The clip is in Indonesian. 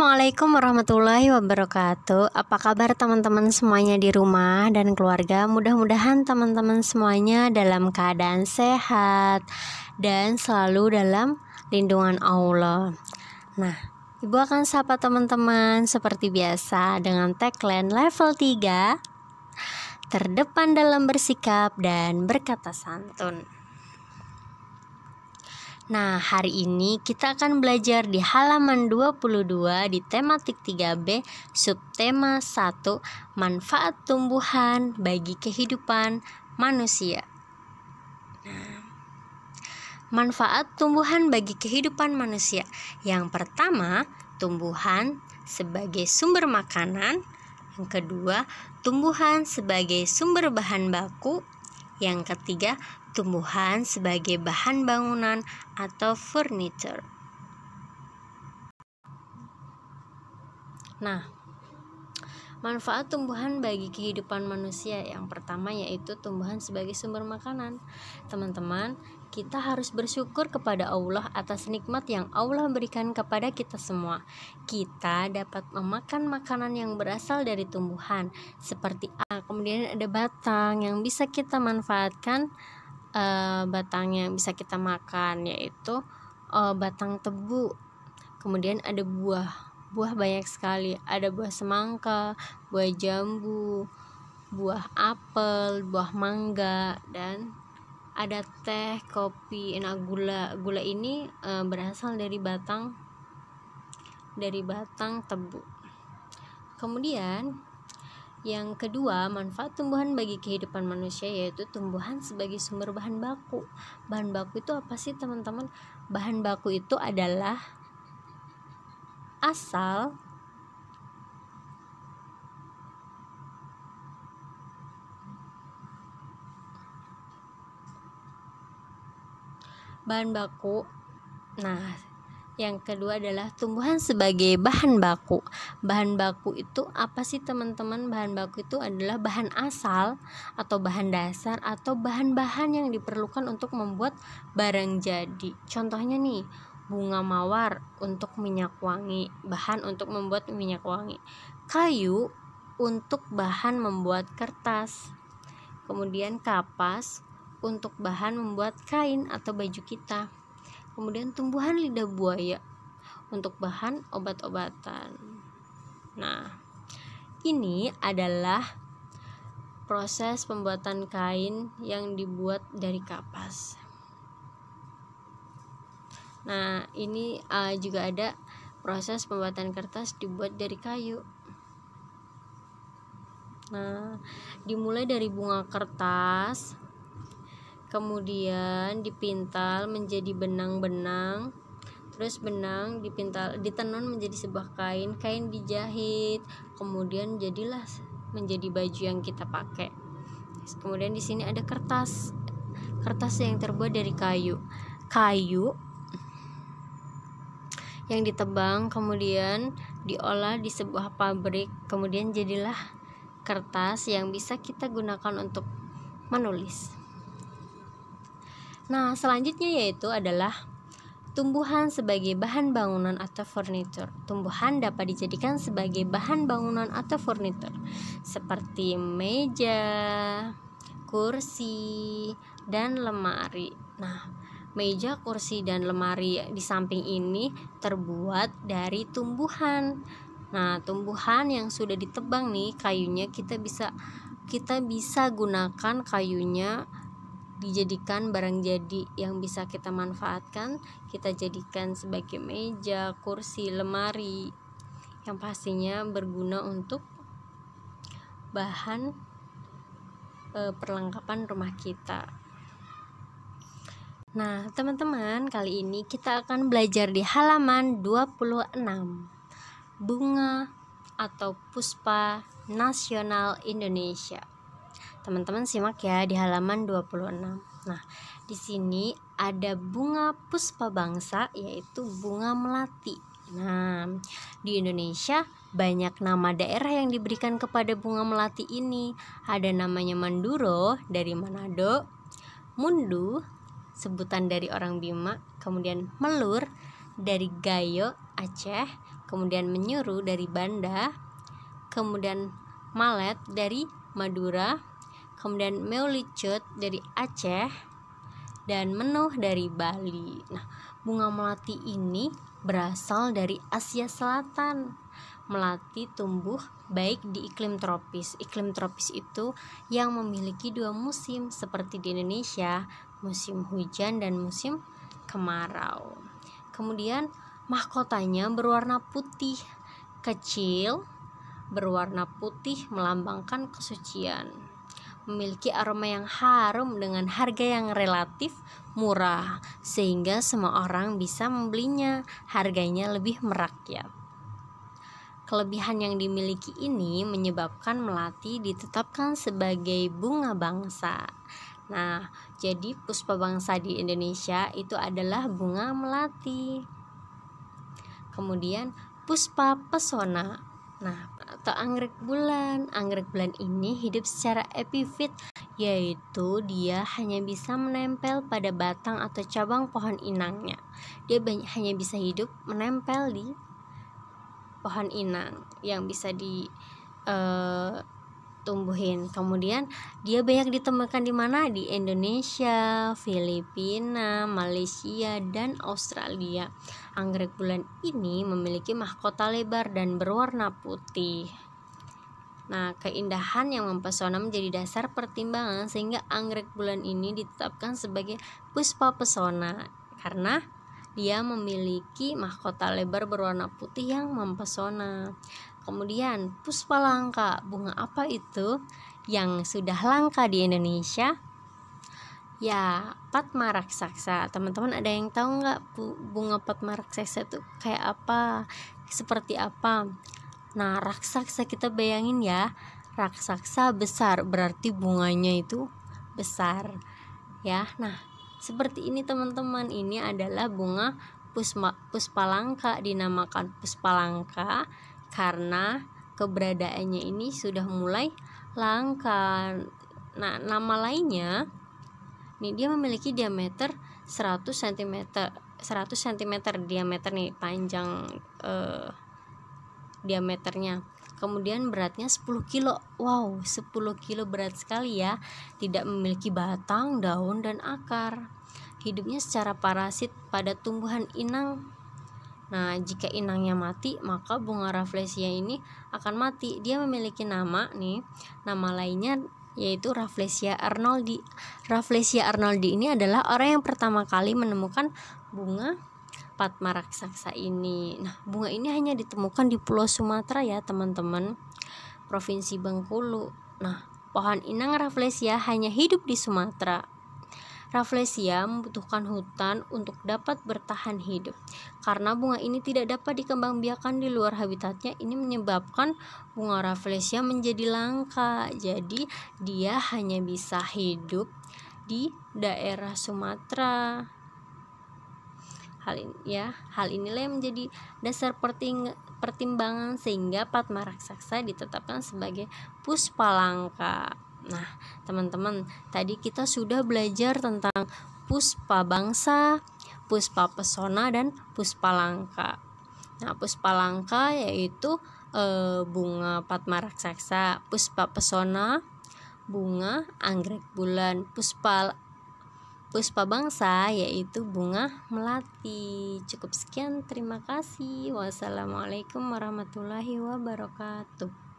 Assalamualaikum warahmatullahi wabarakatuh. Apa kabar teman-teman semuanya di rumah dan keluarga? Mudah-mudahan teman-teman semuanya dalam keadaan sehat dan selalu dalam lindungan Allah. Nah, Ibu akan sapa teman-teman seperti biasa dengan tagline level 3, terdepan dalam bersikap dan berkata santun. Nah, hari ini kita akan belajar di halaman 22 di tematik 3B, subtema 1, manfaat tumbuhan bagi kehidupan manusia. Manfaat tumbuhan bagi kehidupan manusia. Yang pertama, tumbuhan sebagai sumber makanan. Yang kedua, tumbuhan sebagai sumber bahan baku. Yang ketiga, tumbuhan sebagai bahan bangunan atau furniture. Nah, manfaat tumbuhan bagi kehidupan manusia yang pertama yaitu tumbuhan sebagai sumber makanan. Teman-teman, kita harus bersyukur kepada Allah atas nikmat yang Allah berikan kepada kita semua. Kita dapat memakan makanan yang berasal dari tumbuhan seperti kemudian ada batang yang bisa kita manfaatkan. Batang yang bisa kita makan yaitu batang tebu. Kemudian ada buah banyak sekali, ada buah semangka, buah jambu, buah apel, buah mangga, dan ada teh, kopi, gula ini berasal dari batang tebu. Kemudian yang kedua, manfaat tumbuhan bagi kehidupan manusia yaitu tumbuhan sebagai sumber bahan baku. Bahan baku itu apa sih teman-teman? Bahan baku itu adalah asal bahan baku. Nah, yang kedua adalah tumbuhan sebagai bahan baku. Bahan baku itu apa sih teman-teman? Bahan baku itu adalah bahan asal atau bahan dasar atau bahan-bahan yang diperlukan untuk membuat barang jadi. Contohnya nih, bunga mawar untuk minyak wangi, bahan untuk membuat minyak wangi. Kayu untuk bahan membuat kertas. Kemudian kapas untuk bahan membuat kain atau baju kita. Kemudian tumbuhan lidah buaya untuk bahan obat-obatan. Nah, ini adalah proses pembuatan kain yang dibuat dari kapas. Nah, ini juga ada proses pembuatan kertas dibuat dari kayu. Nah, dimulai dari bunga kertas, kemudian dipintal menjadi benang-benang, terus benang ditenun menjadi sebuah kain dijahit, kemudian jadilah menjadi baju yang kita pakai. Kemudian di sini ada kertas yang terbuat dari kayu yang ditebang, kemudian diolah di sebuah pabrik, kemudian jadilah kertas yang bisa kita gunakan untuk menulis. Nah, selanjutnya yaitu adalah tumbuhan sebagai bahan bangunan atau furniture. Tumbuhan dapat dijadikan sebagai bahan bangunan atau furniture seperti meja, kursi, dan lemari. Nah, meja, kursi, dan lemari di samping ini terbuat dari tumbuhan. Nah, tumbuhan yang sudah ditebang nih kayunya kita bisa gunakan kayunya dijadikan barang jadi yang bisa kita manfaatkan, kita jadikan sebagai meja, kursi, lemari yang pastinya berguna untuk bahan perlengkapan rumah kita. Nah, teman-teman, kali ini kita akan belajar di halaman 26, bunga atau puspa nasional Indonesia. Teman-teman simak ya di halaman 26. Nah, di sini ada bunga puspa bangsa yaitu bunga melati. Nah, di Indonesia banyak nama daerah yang diberikan kepada bunga melati ini. Ada namanya Manduro dari Manado, Mundu sebutan dari orang Bima, kemudian Melur dari Gayo, Aceh, kemudian Menyuruh dari Banda, kemudian Malet dari Madura, kemudian Meulicut dari Aceh, dan Menuh dari Bali. Nah, bunga melati ini berasal dari Asia Selatan. Melati tumbuh baik di iklim tropis. Iklim tropis itu yang memiliki 2 musim seperti di Indonesia, musim hujan dan musim kemarau. Kemudian mahkotanya berwarna putih kecil, berwarna putih melambangkan kesucian. Memiliki aroma yang harum dengan harga yang relatif murah, sehingga semua orang bisa membelinya. Harganya lebih merakyat. Kelebihan yang dimiliki ini menyebabkan melati ditetapkan sebagai bunga bangsa. Nah, jadi puspa bangsa di Indonesia itu adalah bunga melati. Kemudian puspa pesona. Nah, atau anggrek bulan. Anggrek bulan ini hidup secara epifit, yaitu dia hanya bisa menempel pada batang atau cabang pohon inangnya. Dia hanya bisa hidup menempel di pohon inang yang bisa tumbuhin. Kemudian dia banyak ditemukan di mana? Di Indonesia, Filipina, Malaysia, dan Australia. Anggrek bulan ini memiliki mahkota lebar dan berwarna putih. Nah, keindahan yang mempesona menjadi dasar pertimbangan sehingga anggrek bulan ini ditetapkan sebagai puspa pesona karena dia memiliki mahkota lebar berwarna putih yang mempesona. Kemudian puspa langka, bunga apa itu yang sudah langka di Indonesia? Ya, Padma raksasa. Teman-teman ada yang tahu nggak bunga Padma raksasa itu kayak apa? Seperti apa? Nah, raksasa kita bayangin ya, raksasa besar berarti bunganya itu besar ya. Nah, seperti ini teman-teman, ini adalah bunga puspa langka. Dinamakan puspa langka karena keberadaannya ini sudah mulai langka. Nah, nama lainnya nih, dia memiliki diameter 100 cm. 100 cm diameter nih, panjang diameternya. Kemudian beratnya 10 kilo. Wow, 10 kilo berat sekali ya. Tidak memiliki batang, daun, dan akar. Hidupnya secara parasit pada tumbuhan inang. Nah, jika inangnya mati, maka bunga Rafflesia ini akan mati. Dia memiliki nama nih, nama lainnya yaitu Rafflesia arnoldi. Rafflesia arnoldi ini adalah orang yang pertama kali menemukan bunga Padma raksasa ini. Nah, bunga ini hanya ditemukan di Pulau Sumatera ya teman-teman, Provinsi Bengkulu. Nah, pohon inang Rafflesia hanya hidup di Sumatera. Rafflesia membutuhkan hutan untuk dapat bertahan hidup. Karena bunga ini tidak dapat dikembangbiakan di luar habitatnya, ini menyebabkan bunga Rafflesia menjadi langka. Jadi, dia hanya bisa hidup di daerah Sumatera. Hal inilah yang menjadi dasar pertimbangan sehingga Padma raksasa ditetapkan sebagai puspa langka. Nah, teman-teman, tadi kita sudah belajar tentang puspa bangsa, puspa pesona, dan puspa langka. Nah, puspa langka yaitu bunga Padma raksasa, puspa pesona bunga anggrek bulan, puspa bangsa yaitu bunga melati. Cukup sekian, terima kasih. Wassalamualaikum warahmatullahi wabarakatuh.